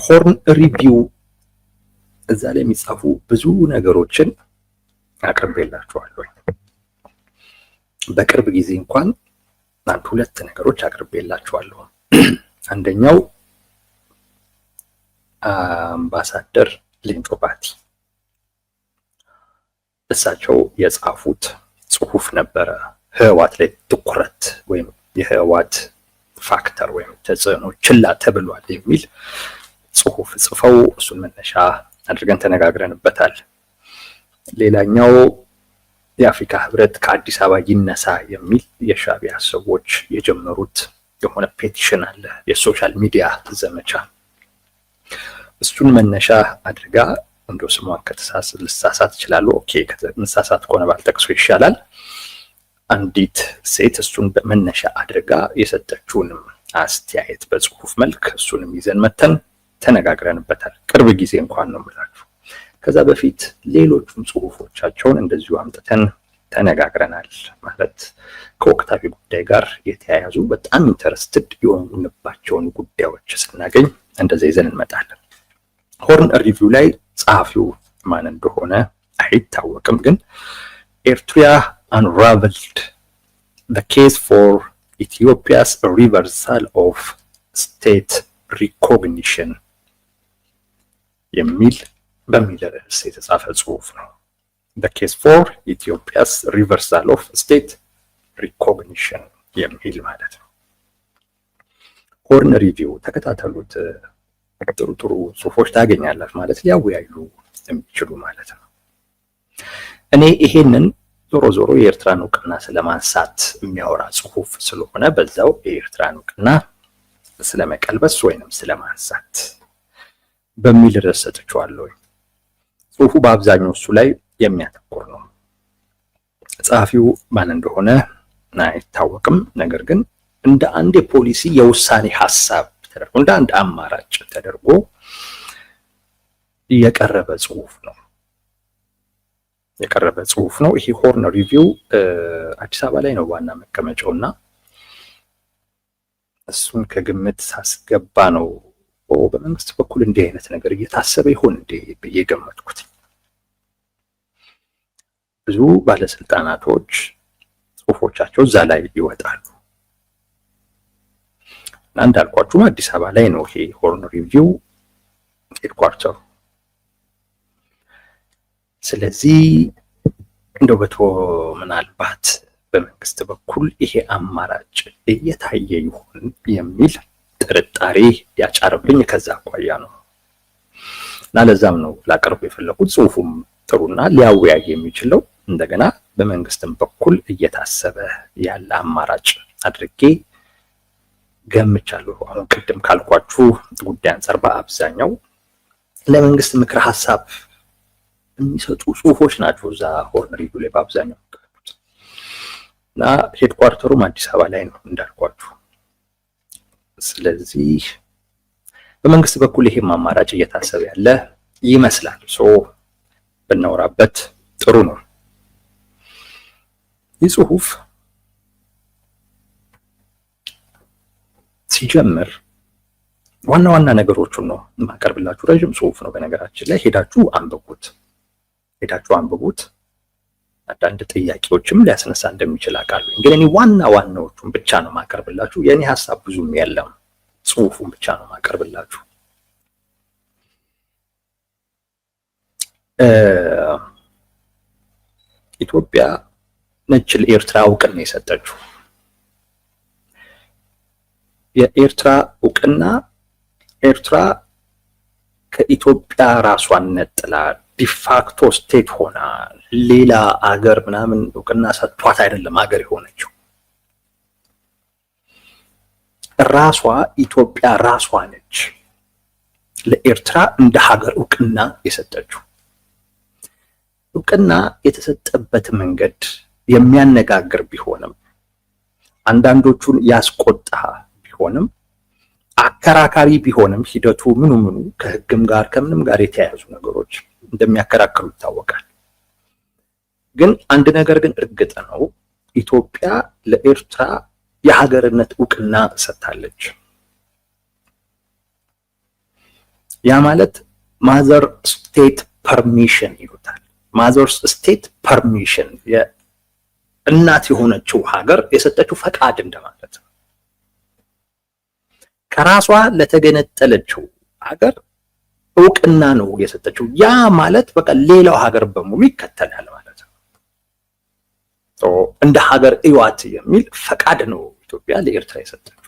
ሆርን ሪቪው እዛ ላይ የሚጻፉ ብዙ ነገሮችን አቅርቤላችኋለሁ። በቅርብ ጊዜ እንኳን አንድ ሁለት ነገሮች አቅርቤላችኋለሁ። አንደኛው አምባሳደር ሌንጮ ባቲ እሳቸው የጻፉት ጽሁፍ ነበረ። ህወሓት ላይ ትኩረት ወይም የህወሓት ፋክተር ወይም ተጽዕኖ ችላ ተብሏል የሚል ጽሁፍ ጽፈው እሱን መነሻ አድርገን ተነጋግረንበታል። ሌላኛው የአፍሪካ ህብረት ከአዲስ አበባ ይነሳ የሚል የሻዕቢያ ሰዎች የጀመሩት የሆነ ፔቲሽን አለ፣ የሶሻል ሚዲያ ዘመቻ። እሱን መነሻ አድርጋ እንደው ስሟን ልሳሳት እችላለሁ። ኦኬ ከተሳሳት ከሆነ ባልጠቅሶ ይሻላል። አንዲት ሴት እሱን መነሻ አድርጋ የሰጠችውንም አስተያየት በጽሁፍ መልክ እሱንም ይዘን መተን ተነጋግረንበታል። ቅርብ ጊዜ እንኳን ነው የምላችሁ። ከዛ በፊት ሌሎቹም ጽሁፎቻቸውን እንደዚሁ አምጥተን ተነጋግረናል። ማለት ከወቅታዊ ጉዳይ ጋር የተያያዙ በጣም ኢንተረስትድ የሆኑባቸውን ጉዳዮች ስናገኝ እንደዛ ይዘን እንመጣለን። ሆርን ሪቪው ላይ ጸሐፊው ማን እንደሆነ አይታወቅም፣ ግን ኤርትራ unraveled the case for Ethiopia's reversal of state recognition በሚል ርዕስ የተጻፈ ጽሁፍ ነው። the case for Ethiopia's reversal of state recognition የሚል ማለት ነው። ሆርን ሪቪው ተከታተሉት። ጥሩ ጽሁፎች ታገኛላችሁ ማለት ሊያወያዩ የሚችሉ ማለት ነው። እኔ ይሄንን ዞሮ የኤርትራን እውቅና ስለማንሳት የሚያወራ ጽሁፍ ስለሆነ በዛው የኤርትራን እውቅና ስለመቀልበስ ወይንም ስለማንሳት በሚል ርዕስ ሰጥቼዋለሁ። ጽሁፉ በአብዛኛው እሱ ላይ የሚያተኩር ነው። ጸሐፊው ማን እንደሆነ አይታወቅም። ነገር ግን እንደ አንድ የፖሊሲ የውሳኔ ሐሳብ ተደርጎ እንደ አንድ አማራጭ ተደርጎ የቀረበ ጽሁፍ ነው። ይሄ ሆርን ሪቪው አዲስ አበባ ላይ ነው ዋና መቀመጫውና እሱን ከግምት ሳስገባ ነው በመንግስት በኩል እንዲህ አይነት ነገር እየታሰበ ይሆን እንዴ ብዬ ገመትኩት። ብዙ ባለስልጣናቶች ጽሁፎቻቸው እዛ ላይ ይወጣሉ እና እንዳልኳችሁ አዲስ አበባ ላይ ነው ይሄ ሆርን ሪቪው ሄድኳርተሩ። ስለዚህ እንደው ምናልባት በመንግስት በኩል ይሄ አማራጭ እየታየ ይሆን የሚል ጥርጣሬ ያጫረብኝ ከዛ አኳያ ነው እና ለዛም ነው ላቀርብ የፈለኩት። ጽሁፉም ጥሩና ሊያወያይ የሚችለው እንደገና በመንግስትም በኩል እየታሰበ ያለ አማራጭ አድርጌ ገምቻለሁ። አሁን ቅድም ካልኳችሁ ጉዳይ አንፃር በአብዛኛው ለመንግስት ምክር ሐሳብ የሚሰጡ ጽሁፎች ናቸው እዛ ሆርን ሪቪው ላይ በአብዛኛው እና ሄድኳርተሩም አዲስ አበባ ላይ ነው እንዳልኳችሁ። ስለዚህ በመንግስት በኩል ይሄም አማራጭ እየታሰበ ያለ ይመስላል። ብናወራበት ጥሩ ነው። ይህ ጽሁፍ ሲጀምር ዋና ነገሮቹን ነው የማቀርብላችሁ። ረጅም ጽሁፍ ነው በነገራችን ላይ፣ ሄዳችሁ አንብቡት። አንዳንድ ጥያቄዎችም ሊያስነሳ እንደሚችል አውቃለሁ። ግን እኔ ዋናዎቹን ብቻ ነው የማቀርብላችሁ። የኔ ሐሳብ ብዙም የለም፣ ጽሁፉን ብቻ ነው የማቀርብላችሁ። ኢትዮጵያ ነች ለኤርትራ እውቅና የሰጠችው። የኤርትራ እውቅና ኤርትራ ከኢትዮጵያ ራሷን ነጥላ ዲፋክቶ ስቴት ሆና ሌላ አገር ምናምን እውቅና ሰጥቷት አይደለም አገር የሆነችው። ራሷ ኢትዮጵያ ራሷ ነች ለኤርትራ እንደ ሀገር እውቅና የሰጠችው። እውቅና የተሰጠበት መንገድ የሚያነጋግር ቢሆንም አንዳንዶቹን ያስቆጣ ቢሆንም አከራካሪ ቢሆንም ሂደቱ ምኑ ከህግም ጋር ከምንም ጋር የተያያዙ ነገሮች እንደሚያከራክሩ ይታወቃል። ግን አንድ ነገር ግን እርግጥ ነው፣ ኢትዮጵያ ለኤርትራ የሀገርነት እውቅና ሰጥታለች። ያ ማለት ማዘር ስቴት ፐርሚሽን ይሉታል። ማዘር ስቴት ፐርሚሽን የእናት የሆነችው ሀገር የሰጠችው ፈቃድ እንደማለት ነው። ከራሷ ለተገነጠለችው ሀገር እውቅና ነው የሰጠችው። ያ ማለት በቃ ሌላው ሀገር በሙሉ ይከተላል ማለት ነው። እንደ ሀገር እዩዋት የሚል ፈቃድ ነው ኢትዮጵያ ለኤርትራ የሰጠችው።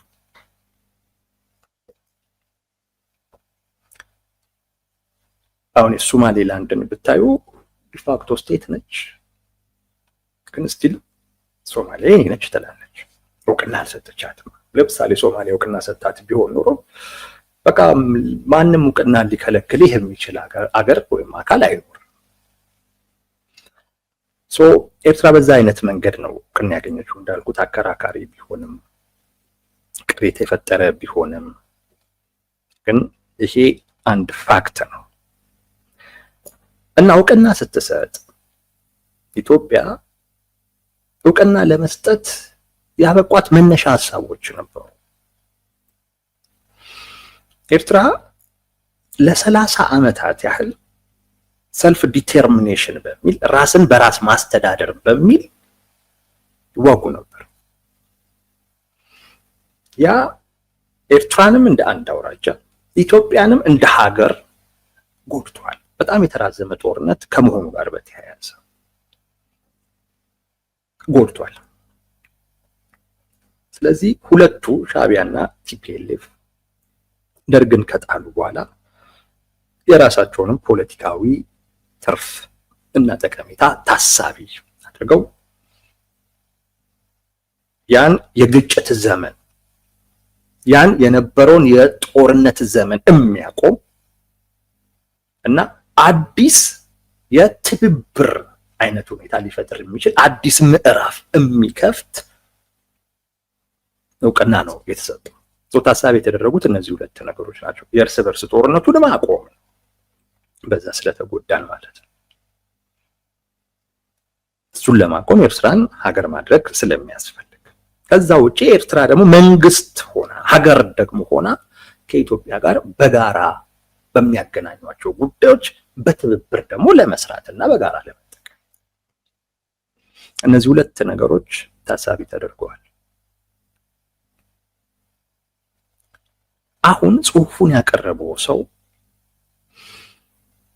አሁን የሶማሌላንድን ብታዩ ዲፋክቶ ስቴት ነች፣ ግን ስቲል ሶማሌ ነች ትላለች። እውቅና አልሰጠቻትም። ለምሳሌ ሶማሌ እውቅና ሰጣት ቢሆን ኖሮ በቃ ማንም እውቅና ሊከለክልህ የሚችል አገር ወይም አካል አይኖርም። ኤርትራ በዛ አይነት መንገድ ነው እውቅና ያገኘችው። እንዳልኩት አከራካሪ ቢሆንም ቅሬታ የፈጠረ ቢሆንም ግን ይሄ አንድ ፋክት ነው እና እውቅና ስትሰጥ ኢትዮጵያ እውቅና ለመስጠት ያበቋት መነሻ ሀሳቦች ነበሩ። ኤርትራ ለ30 ዓመታት ያህል ሰልፍ ዲተርሚኔሽን በሚል ራስን በራስ ማስተዳደር በሚል ይዋጉ ነበር። ያ ኤርትራንም እንደ አንድ አውራጃ ኢትዮጵያንም እንደ ሀገር ጎድቷል። በጣም የተራዘመ ጦርነት ከመሆኑ ጋር በተያያዘ ጎድቷል። ስለዚህ ሁለቱ ሻዕቢያና ቲፒኤልኤፍ ደርግን ከጣሉ በኋላ የራሳቸውንም ፖለቲካዊ ትርፍ እና ጠቀሜታ ታሳቢ አድርገው ያን የግጭት ዘመን ያን የነበረውን የጦርነት ዘመን የሚያቆም እና አዲስ የትብብር አይነት ሁኔታ ሊፈጥር የሚችል አዲስ ምዕራፍ የሚከፍት እውቅና ነው የተሰጠው። ታሳቢ የተደረጉት እነዚህ ሁለት ነገሮች ናቸው። የእርስ በርስ ጦርነቱን ማቆም በዛ ስለተጎዳን ማለት ነው። እሱን ለማቆም ኤርትራን ሀገር ማድረግ ስለሚያስፈልግ፣ ከዛ ውጪ ኤርትራ ደግሞ መንግስት ሆና ሀገር ደግሞ ሆና ከኢትዮጵያ ጋር በጋራ በሚያገናኟቸው ጉዳዮች በትብብር ደግሞ ለመስራትና በጋራ ለመጠቀም እነዚህ ሁለት ነገሮች ታሳቢ ተደርገዋል። አሁን ጽሁፉን ያቀረበው ሰው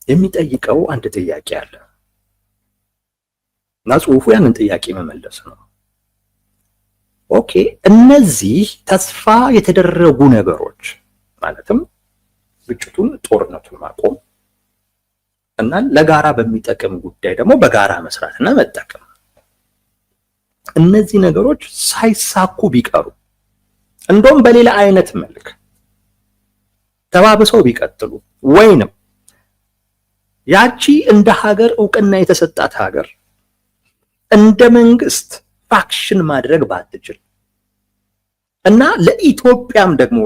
የሚጠይቀው አንድ ጥያቄ አለ እና ጽሁፉ ያንን ጥያቄ መመለስ ነው። ኦኬ፣ እነዚህ ተስፋ የተደረጉ ነገሮች ማለትም ግጭቱን፣ ጦርነቱን ማቆም እና ለጋራ በሚጠቅም ጉዳይ ደግሞ በጋራ መስራትና መጠቀም፣ እነዚህ ነገሮች ሳይሳኩ ቢቀሩ እንደውም በሌላ አይነት መልክ ተባብሰው ቢቀጥሉ ወይንም ያቺ እንደ ሀገር እውቅና የተሰጣት ሀገር እንደ መንግስት ፋክሽን ማድረግ ባትችል እና ለኢትዮጵያም ደግሞ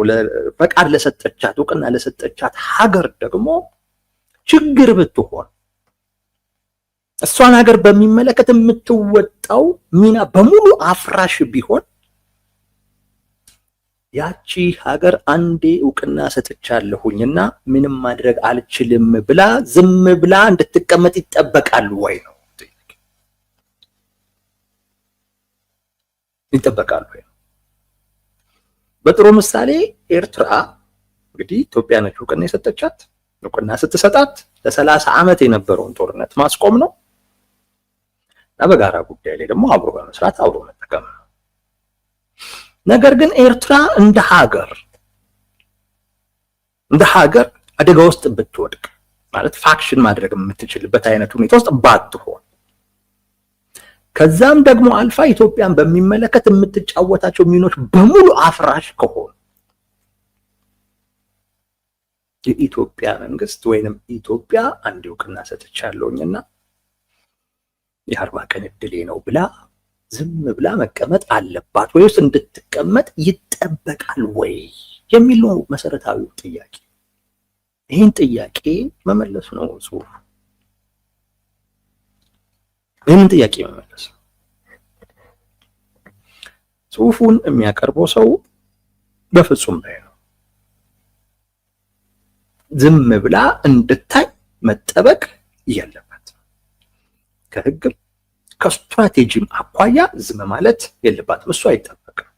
ፈቃድ ለሰጠቻት እውቅና ለሰጠቻት ሀገር ደግሞ ችግር ብትሆን እሷን ሀገር በሚመለከት የምትወጣው ሚና በሙሉ አፍራሽ ቢሆን ያቺ ሀገር አንዴ እውቅና ሰጥቻለሁኝና ምንም ማድረግ አልችልም ብላ ዝም ብላ እንድትቀመጥ ይጠበቃል ወይ ነው? ይጠበቃል ወይ? በጥሩ ምሳሌ ኤርትራ እንግዲህ ኢትዮጵያ ነች እውቅና የሰጠቻት። እውቅና ስትሰጣት ለ30 ዓመት የነበረውን ጦርነት ማስቆም ነው እና በጋራ ጉዳይ ላይ ደግሞ አብሮ በመስራት አብሮ መጠቀም ነው። ነገር ግን ኤርትራ እንደ ሀገር አደጋ ውስጥ ብትወድቅ ማለት ፋክሽን ማድረግ የምትችልበት አይነት ሁኔታ ውስጥ ባትሆን፣ ከዛም ደግሞ አልፋ ኢትዮጵያን በሚመለከት የምትጫወታቸው ሚኖች በሙሉ አፍራሽ ከሆኑ የኢትዮጵያ መንግስት ወይንም ኢትዮጵያ አንድ እውቅና ሰጥቻለሁኝና የ40 ቀን እድሌ ነው ብላ ዝም ብላ መቀመጥ አለባት ወይስ እንድትቀመጥ ይጠበቃል ወይ የሚል ነው መሰረታዊው ጥያቄ። ይህን ጥያቄ መመለሱ ነው ጽሁፍ። ይህን ጥያቄ መመለስ ጽሁፉን የሚያቀርበው ሰው በፍጹም ላይ ነው። ዝም ብላ እንድታይ መጠበቅ የለበት። ከህግም ከስትራቴጂም አኳያ ዝም ማለት የለባትም። እሱ አይጠበቅም።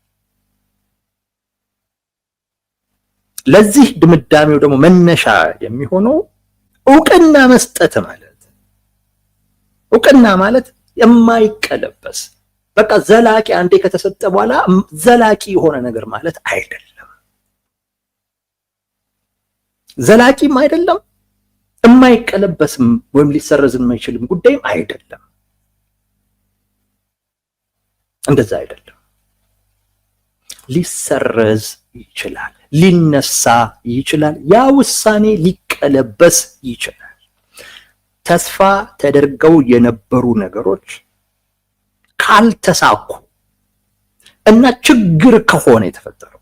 ለዚህ ድምዳሜው ደግሞ መነሻ የሚሆነው እውቅና መስጠት ማለት የማይቀለበስ በቃ ዘላቂ አንዴ ከተሰጠ በኋላ ዘላቂ የሆነ ነገር ማለት አይደለም። ዘላቂም አይደለም፣ የማይቀለበስም ወይም ሊሰረዝ የማይችልም ጉዳይም አይደለም። እንደዛ አይደለም። ሊሰረዝ ይችላል፣ ሊነሳ ይችላል፣ ያ ውሳኔ ሊቀለበስ ይችላል። ተስፋ ተደርገው የነበሩ ነገሮች ካልተሳኩ እና ችግር ከሆነ የተፈጠረው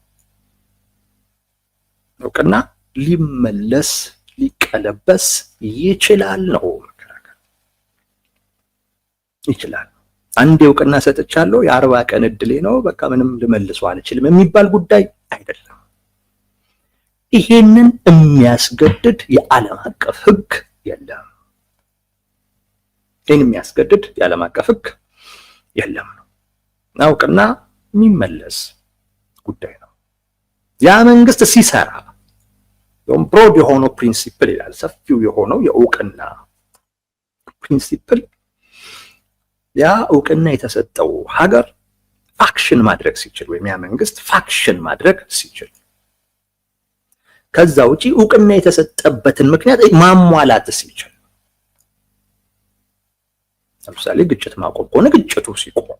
እውቅና ሊመለስ ሊቀለበስ ይችላል ነው መከራከር ይችላል። አንድ እውቅና ሰጥቻለሁ የ40 ቀን እድሌ ነው በቃ ምንም ልመልሰው አልችልም የሚባል ጉዳይ አይደለም። ይሄንን የሚያስገድድ የዓለም አቀፍ ህግ የለም። ይሄን የሚያስገድድ የዓለም አቀፍ ህግ የለም። እውቅና የሚመለስ ጉዳይ ነው። ያ መንግስት ሲሰራ ብሮድ የሆነው ፕሪንሲፕል ይላል፣ ሰፊው የሆነው የእውቅና ፕሪንሲፕል ያ እውቅና የተሰጠው ሀገር ፋክሽን ማድረግ ሲችል ወይም ያ መንግስት ፋክሽን ማድረግ ሲችል ከዛ ውጪ እውቅና የተሰጠበትን ምክንያት ማሟላት ሲችል፣ ለምሳሌ ግጭት ማቆም ከሆነ ግጭቱ ሲቆም፣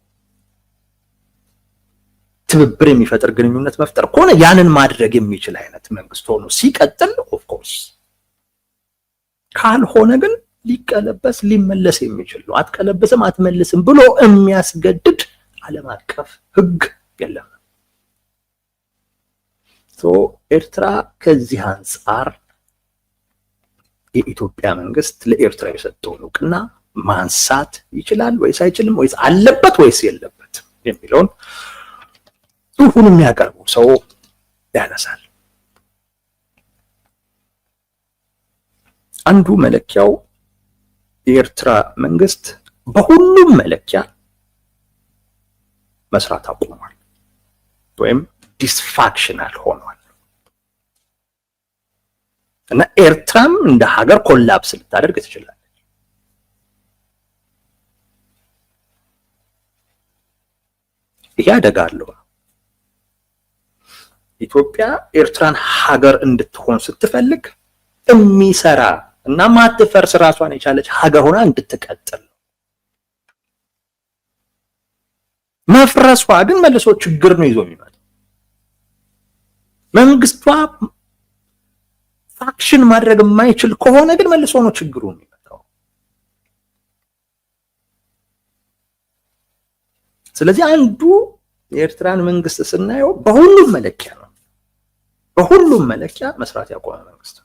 ትብብር የሚፈጥር ግንኙነት መፍጠር ከሆነ ያንን ማድረግ የሚችል አይነት መንግስት ሆኖ ሲቀጥል ኦፍ ኮርስ፣ ካልሆነ ግን ሊቀለበስ ሊመለስ የሚችል ነው። አትቀለበስም አትመልስም ብሎ የሚያስገድድ ዓለም አቀፍ ህግ የለም። ኤርትራ ከዚህ አንጻር የኢትዮጵያ መንግስት ለኤርትራ የሰጠውን እውቅና ማንሳት ይችላል ወይስ አይችልም፣ ወይስ አለበት ወይስ የለበትም የሚለውን ጽሁፉን የሚያቀርቡ ሰው ያነሳል። አንዱ መለኪያው የኤርትራ መንግስት በሁሉም መለኪያ መስራት አቁሟል ወይም ዲስፋክሽናል ሆኗል እና ኤርትራም እንደ ሀገር ኮላፕስ ልታደርግ ትችላለች። ይሄ አደጋ አለው። ኢትዮጵያ ኤርትራን ሀገር እንድትሆን ስትፈልግ የሚሰራ እና ማትፈርስ ራሷን የቻለች ሀገር ሆና እንድትቀጥል ነው። መፍረሷ ግን መልሶ ችግር ነው ይዞ የሚመጣው። መንግስቷ ፋክሽን ማድረግ የማይችል ከሆነ ግን መልሶ ነው ችግሩ የሚመጣው። ስለዚህ አንዱ የኤርትራን መንግስት ስናየው በሁሉም መለኪያ ነው፣ በሁሉም መለኪያ መስራት ያቆመ መንግስት ነው።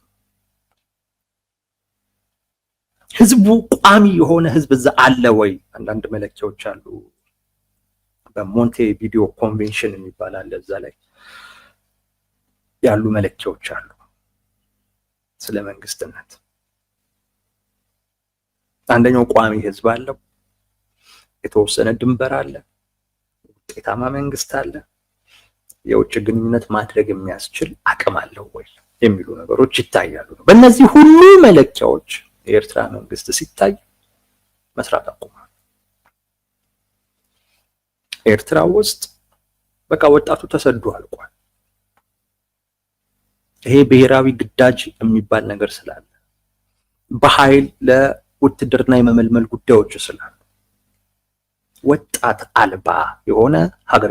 ህዝቡ ቋሚ የሆነ ህዝብ እዛ አለ ወይ? አንዳንድ መለኪያዎች አሉ። በሞንቴ ቪዲዮ ኮንቬንሽን የሚባል አለ፣ እዛ ላይ ያሉ መለኪያዎች አሉ ስለ መንግስትነት። አንደኛው ቋሚ ህዝብ አለው፣ የተወሰነ ድንበር አለ፣ ውጤታማ መንግስት አለ፣ የውጭ ግንኙነት ማድረግ የሚያስችል አቅም አለው ወይ የሚሉ ነገሮች ይታያሉ። በእነዚህ ሁሉ መለኪያዎች የኤርትራ መንግስት ሲታይ መስራት አቁሟል። ኤርትራ ውስጥ በቃ ወጣቱ ተሰዶ አልቋል። ይሄ ብሔራዊ ግዳጅ የሚባል ነገር ስላለ፣ በኃይል ለውትድርና የመመልመል ጉዳዮች ስላሉ ወጣት አልባ የሆነ ሀገር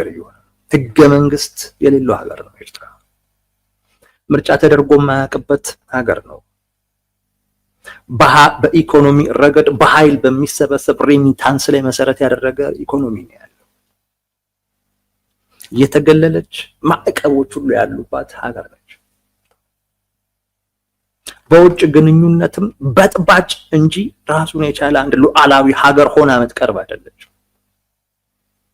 እየሆነ ህገ መንግስት የሌለው ሀገር ነው ኤርትራ። ምርጫ ተደርጎ የማያውቅበት ሀገር ነው። በኢኮኖሚ ረገድ በኃይል በሚሰበሰብ ሬሚታንስ ላይ መሰረት ያደረገ ኢኮኖሚ ነው ያለው። የተገለለች ማዕቀቦች ሁሉ ያሉባት ሀገር ነች። በውጭ ግንኙነትም በጥባጭ እንጂ ራሱን የቻለ አንድ ሉዓላዊ ሀገር ሆና የምትቀርብ አይደለች።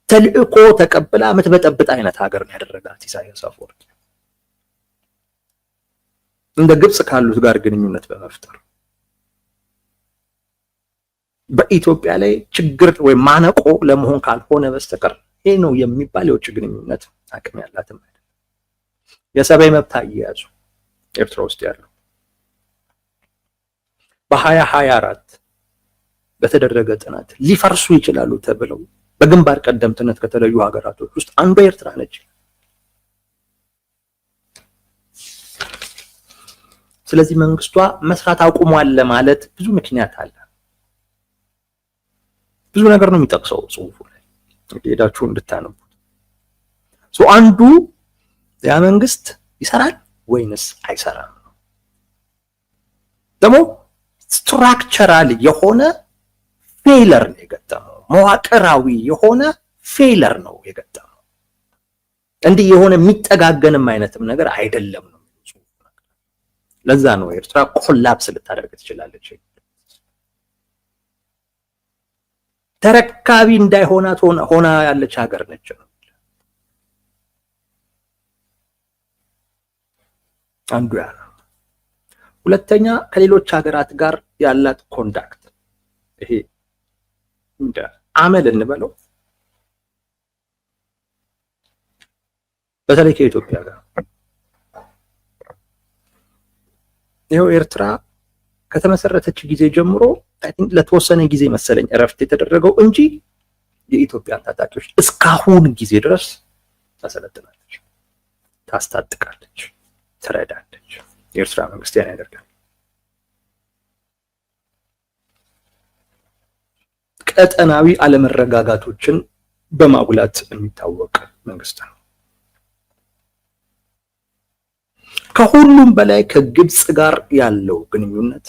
ተልእኮ ተቀብላ የምትበጠብጥ አይነት ሀገር ነው ያደረጋት ኢሳያስ አፈወርቂ። እንደ ግብጽ ካሉት ጋር ግንኙነት በመፍጠር በኢትዮጵያ ላይ ችግር ወይ ማነቆ ለመሆን ካልሆነ በስተቀር ይሄ ነው የሚባል የውጭ ግንኙነት አቅም ያላትም አይደለም። የሰብአዊ መብት አያያዙ ኤርትራ ውስጥ ያለው በ2024 በተደረገ ጥናት ሊፈርሱ ይችላሉ ተብለው በግንባር ቀደምትነት ከተለዩ ሀገራቶች ውስጥ አንዷ ኤርትራ ነች። ስለዚህ መንግስቷ መስራት አቁሟል ለማለት ብዙ ምክንያት አለ። ብዙ ነገር ነው የሚጠቅሰው ጽሁፉ ላይ ሄዳችሁ እንድታነቡት። አንዱ ያ መንግስት ይሰራል ወይንስ አይሰራም ነው። ደግሞ ስትራክቸራል የሆነ ፌለር ነው የገጠመው፣ መዋቅራዊ የሆነ ፌለር ነው የገጠመው። እንዲህ የሆነ የሚጠጋገንም አይነትም ነገር አይደለም ነው። ለዛ ነው ኤርትራ ኮላፕስ ልታደርግ ትችላለች። ተረካቢ እንዳይሆናት ሆና ያለች ሀገር ነች ነው አንዱ ያ ነው። ሁለተኛ ከሌሎች ሀገራት ጋር ያላት ኮንዳክት ይሄ እንደ አመል እንበለው በተለይ ከኢትዮጵያ ጋር ይሄው ኤርትራ ከተመሰረተች ጊዜ ጀምሮ አይ ቲንክ ለተወሰነ ጊዜ መሰለኝ እረፍት የተደረገው እንጂ የኢትዮጵያን ታጣቂዎች እስካሁን ጊዜ ድረስ ታሰለጥናለች፣ ታስታጥቃለች፣ ትረዳለች። የኤርትራ መንግስት ያን ያደርጋል። ቀጠናዊ አለመረጋጋቶችን በማጉላት የሚታወቅ መንግስት ነው። ከሁሉም በላይ ከግብጽ ጋር ያለው ግንኙነት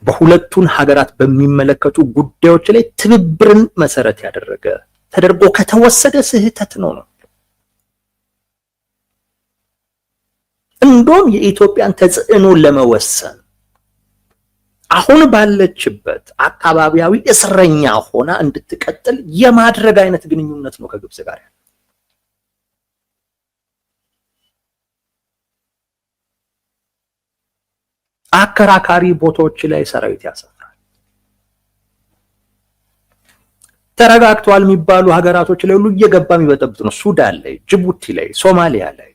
በሁለቱን ሀገራት በሚመለከቱ ጉዳዮች ላይ ትብብርን መሰረት ያደረገ ተደርጎ ከተወሰደ ስህተት ነው። እንደውም የኢትዮጵያን ተጽዕኖ ለመወሰን አሁን ባለችበት አካባቢያዊ እስረኛ ሆና እንድትቀጥል የማድረግ አይነት ግንኙነት ነው ከግብጽ ጋር ያለው። አከራካሪ ቦታዎች ላይ ሰራዊት ያሰፍራል። ተረጋግቷል የሚባሉ ሀገራቶች ላይ ሁሉ እየገባ የሚበጠብጥ ነው። ሱዳን ላይ፣ ጅቡቲ ላይ፣ ሶማሊያ ላይ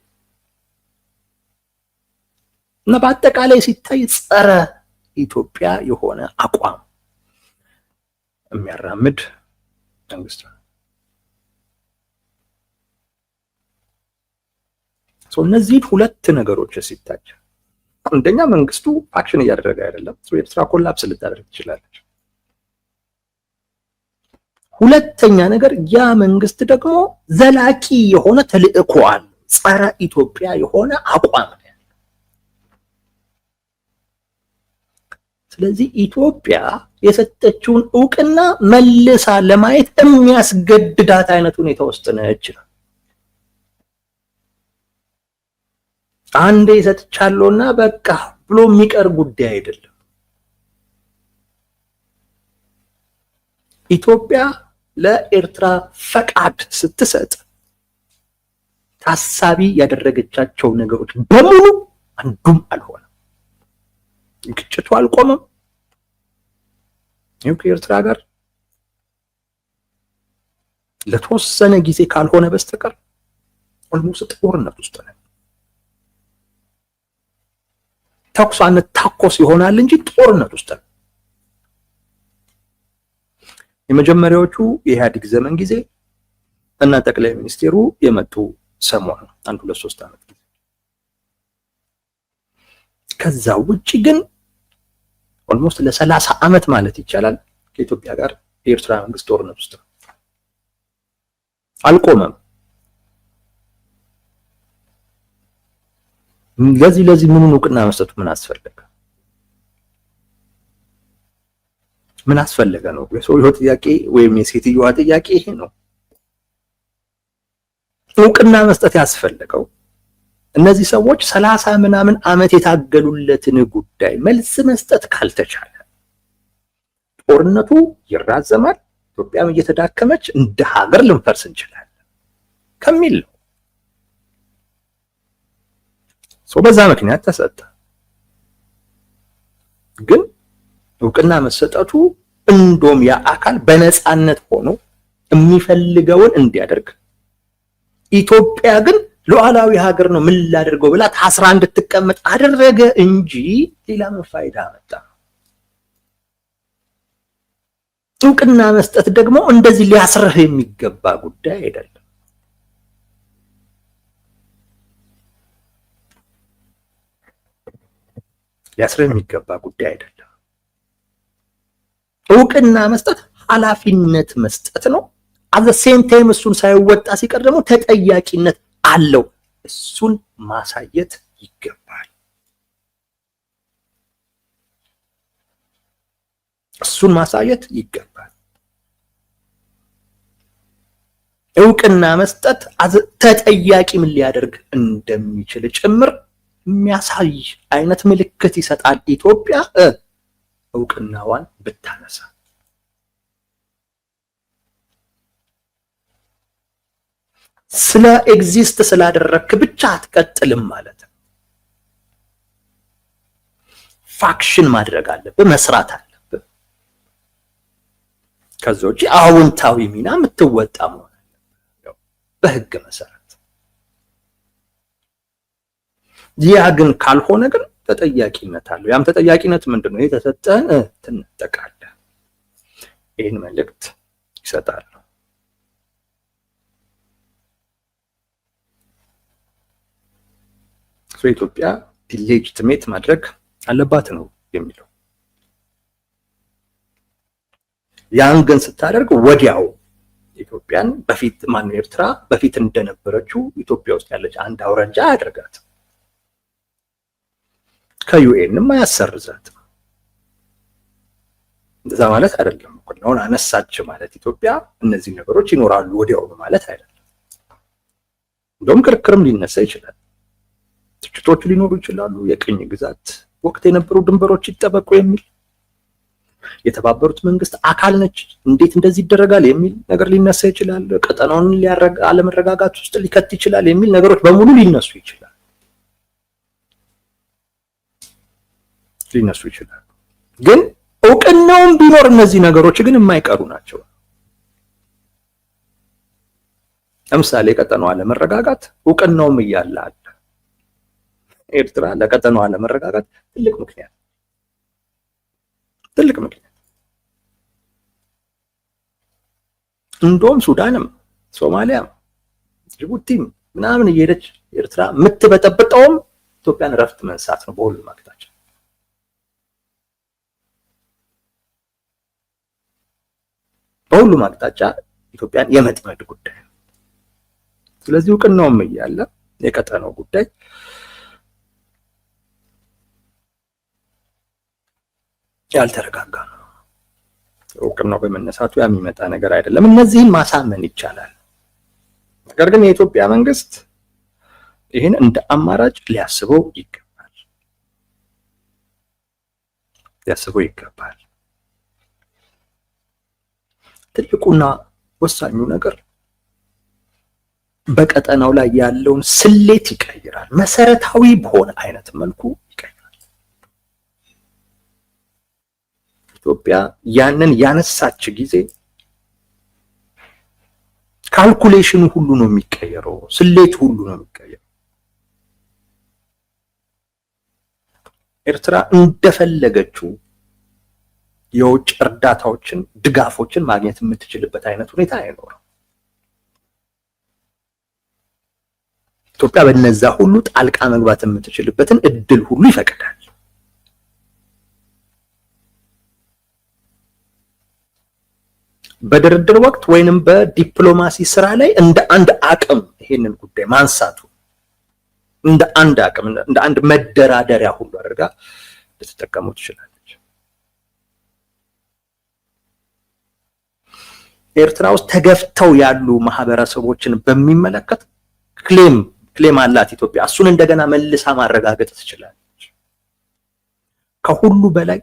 እና በአጠቃላይ ሲታይ ጸረ ኢትዮጵያ የሆነ አቋም የሚያራምድ መንግስት ነው። እነዚህ ሁለት ነገሮች ሲታይ አንደኛ መንግስቱ አክሽን እያደረገ አይደለም። ኤርትራ ኮላፕስ ልታደርግ ትችላለች። ሁለተኛ ነገር ያ መንግስት ደግሞ ዘላቂ የሆነ ተልእኮ አለ፣ ጸረ ኢትዮጵያ የሆነ አቋም ነው። ስለዚህ ኢትዮጵያ የሰጠችውን እውቅና መልሳ ለማየት የሚያስገድዳት አይነት ሁኔታ ውስጥ ነች ነው። አንዴ ሰጥቻለሁና በቃ ብሎ የሚቀር ጉዳይ አይደለም። ኢትዮጵያ ለኤርትራ ፈቃድ ስትሰጥ ታሳቢ ያደረገቻቸው ነገሮች በሙሉ አንዱም አልሆነም። ግጭቱ አልቆመም። ይኸው ከኤርትራ ጋር ለተወሰነ ጊዜ ካልሆነ በስተቀር ኦልሞስት ጦርነት ውስጥ ነው። ተኩስ አንታኮስ ይሆናል እንጂ ጦርነት ውስጥ ነው። የመጀመሪያዎቹ የኢህአዴግ ዘመን ጊዜ እና ጠቅላይ ሚኒስቴሩ የመጡ ሰሞን 1-2-3 ዓመት ጊዜ። ከዛ ውጪ ግን ኦልሞስት ለ30 ዓመት ማለት ይቻላል ከኢትዮጵያ ጋር የኤርትራ መንግስት ጦርነት ውስጥ ነው። አልቆመም። ለዚህ ምኑን እውቅና መስጠቱ ምን አስፈለገ? ምን አስፈለገ ነው? የሰውየው ጥያቄ ወይም የሴትዮዋ ጥያቄ ይሄ ነው። እውቅና መስጠት ያስፈልገው እነዚህ ሰዎች 30 ምናምን ዓመት የታገሉለትን ጉዳይ መልስ መስጠት ካልተቻለ ጦርነቱ ይራዘማል፣ ኢትዮጵያም እየተዳከመች እንደ ሀገር ልንፈርስ እንችላለን ከሚል ነው። በዛ ምክንያት ተሰጠ። ግን እውቅና መሰጠቱ እንደውም ያ አካል በነፃነት ሆኖ የሚፈልገውን እንዲያደርግ፣ ኢትዮጵያ ግን ሉዓላዊ ሀገር ነው ምን ላደርገው ብላ ታስራ እንድትቀመጥ አደረገ እንጂ ሌላ ምን ፋይዳ አመጣ? እውቅና መስጠት ደግሞ እንደዚህ ሊያስርህ የሚገባ ጉዳይ አይደለም። ሊያስርህ የሚገባ ጉዳይ አይደለም። እውቅና መስጠት ኃላፊነት መስጠት ነው። አዘ ሴም ታይም እሱን ሳይወጣ ሲቀር ደግሞ ተጠያቂነት አለው። እሱን ማሳየት ይገባል። እሱን ማሳየት ይገባል። እውቅና መስጠት ተጠያቂ ምን ሊያደርግ እንደሚችል ጭምር የሚያሳይ አይነት ምልክት ይሰጣል። ኢትዮጵያ እውቅናዋን ብታነሳ ስለ ኤግዚስት ስላደረክ ብቻ አትቀጥልም ማለት ነው። ፋክሽን ማድረግ አለብህ፣ መስራት አለብህ። ከዛ ውጪ አዎንታዊ ሚና የምትወጣ መሆን አለብህ በህግ መሰረት። ያ ግን ካልሆነ ግን ተጠያቂነት አለው። ያም ተጠያቂነት ምንድነው? የተሰጠህን ትነጠቃለህ። ይህን መልእክት ይሰጣል። ኢትዮጵያ ሌጂቲሜት ማድረግ አለባት ነው የሚለው። ያን ግን ስታደርግ ወዲያው ኢትዮጵያን በፊት ማነው ኤርትራ በፊት እንደነበረችው ኢትዮጵያ ውስጥ ያለች አንድ አውራጃ አያደርጋት፣ ከዩኤንም አያሰርዛት። እንደዛ ማለት አይደለም እኮ ነው። አነሳች ማለት ኢትዮጵያ እነዚህ ነገሮች ይኖራሉ ወዲያው ማለት አይደለም። እንደውም ክርክርም ሊነሳ ይችላል። ትችቶች ሊኖሩ ይችላሉ። የቅኝ ግዛት ወቅት የነበሩ ድንበሮች ይጠበቁ የሚል፣ የተባበሩት መንግስት አካል ነች እንዴት እንደዚህ ይደረጋል የሚል ነገር ሊነሳ ይችላል። ቀጠናውን አለመረጋጋት ውስጥ ሊከት ይችላል የሚል ነገሮች በሙሉ ሊነሱ ይችላል። ግን እውቅናውን ቢኖር እነዚህ ነገሮች ግን የማይቀሩ ናቸው። ለምሳሌ ቀጠናው አለመረጋጋት እውቅናውም እያለ አለ። ኤርትራ ለቀጠናው አለመረጋጋት ትልቅ ምክንያት እንደውም ሱዳንም ሶማሊያም ጅቡቲም ምናምን እየሄደች ኤርትራ የምትበጠብጠውም ኢትዮጵያን ረፍት መንሳት ነው በሁሉም አቅጣጫ። ኢትዮጵያን የመጥመድ ጉዳይ ነው። ስለዚህ እውቅናውም እያለ የቀጠናው ጉዳይ ያልተረጋጋ ነው። እውቅናው በመነሳቱ የሚመጣ ነገር አይደለም። እነዚህን ማሳመን ይቻላል። ነገር ግን የኢትዮጵያ መንግስት ይህን እንደ አማራጭ ሊያስበው ይገባል። ትልቁና ወሳኙ ነገር በቀጠናው ላይ ያለውን ስሌት ይቀይራል። መሰረታዊ በሆነ አይነት መልኩ ይቀይራል። ኢትዮጵያ ያንን ያነሳች ጊዜ ካልኩሌሽኑ ሁሉ ነው የሚቀየረው፣ ስሌቱ ሁሉ ነው የሚቀየረው። ኤርትራ እንደፈለገችው የውጭ እርዳታዎችን፣ ድጋፎችን ማግኘት የምትችልበት አይነት ሁኔታ አይኖርም። ኢትዮጵያ በነዛ ሁሉ ጣልቃ መግባት የምትችልበትን እድል ሁሉ ይፈቅዳል። በድርድር ወቅት ወይንም በዲፕሎማሲ ስራ ላይ እንደ አንድ አቅም ይሄንን ጉዳይ ማንሳቱ እንደ አንድ አቅም እንደ አንድ መደራደሪያ ሁሉ አድርጋ ልትጠቀመው ትችላለች። ኤርትራ ውስጥ ተገፍተው ያሉ ማህበረሰቦችን በሚመለከት ክሌም አላት ኢትዮጵያ። እሱን እንደገና መልሳ ማረጋገጥ ትችላለች። ከሁሉ በላይ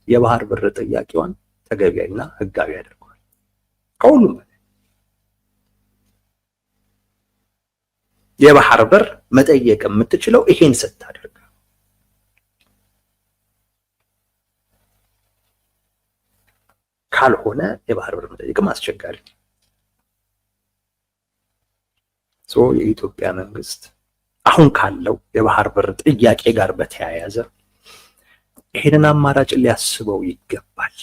የባህር በር ጥያቄዋን ተገቢና ህጋዊ ያደርገዋል። ከሁሉም በላይ የባህር በር መጠየቅ የምትችለው ይሄን ስታደርግ፣ ካልሆነ የባህር በር መጠየቅም አስቸጋሪ ነው። የኢትዮጵያ መንግስት አሁን ካለው የባህር በር ጥያቄ ጋር በተያያዘ ይሄንን አማራጭ ሊያስበው ይገባል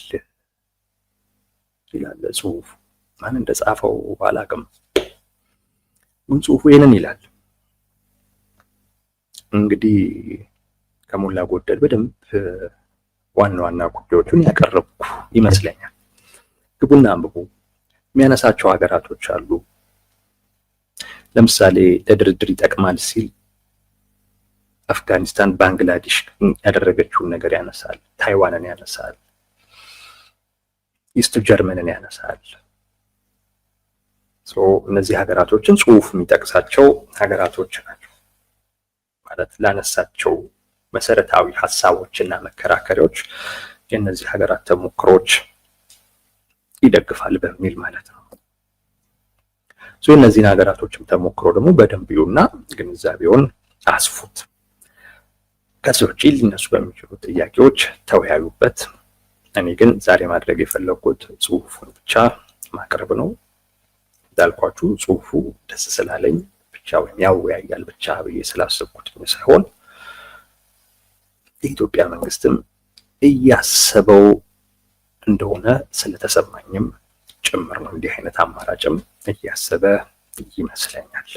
ይላል ጽሁፉ። ማን እንደጻፈው ባላቅም ጽሁፉ ይሄንን ይላል። እንግዲህ ከሞላ ጎደል በደንብ ዋና ዋና ጉዳዮቹን ያቀረብኩ ይመስለኛል። ግቡና አንብቡ። የሚያነሳቸው ሀገራቶች አሉ። ለምሳሌ ለድርድር ይጠቅማል ሲል አፍጋኒስታን ባንግላዴሽ ያደረገችውን ነገር ያነሳል። ታይዋንን ያነሳል። ኢስት ጀርመንን ያነሳል። እነዚህ ሀገራቶችን ጽሁፍ የሚጠቅሳቸው ሀገራቶች ናቸው ማለት ላነሳቸው መሰረታዊ ሀሳቦችና መከራከሪያዎች የእነዚህ ሀገራት ተሞክሮች ይደግፋል በሚል ማለት ነው። እነዚህን ሀገራቶችም ተሞክሮ ደግሞ በደንብ ይዩና ግንዛቤውን አስፉት። ከዚህ ውጪ ሊነሱ በሚችሉ ጥያቄዎች ተወያዩበት። እኔ ግን ዛሬ ማድረግ የፈለኩት ጽሁፉን ብቻ ማቅረብ ነው። እንዳልኳችሁ ጽሁፉ ደስ ስላለኝ ብቻ ወይም ያወያያል ብቻ ብዬ ስላሰብኩት ሳይሆን የኢትዮጵያ መንግስትም እያሰበው እንደሆነ ስለተሰማኝም ጭምር ነው። እንዲህ አይነት አማራጭም እያሰበ ይመስለኛል።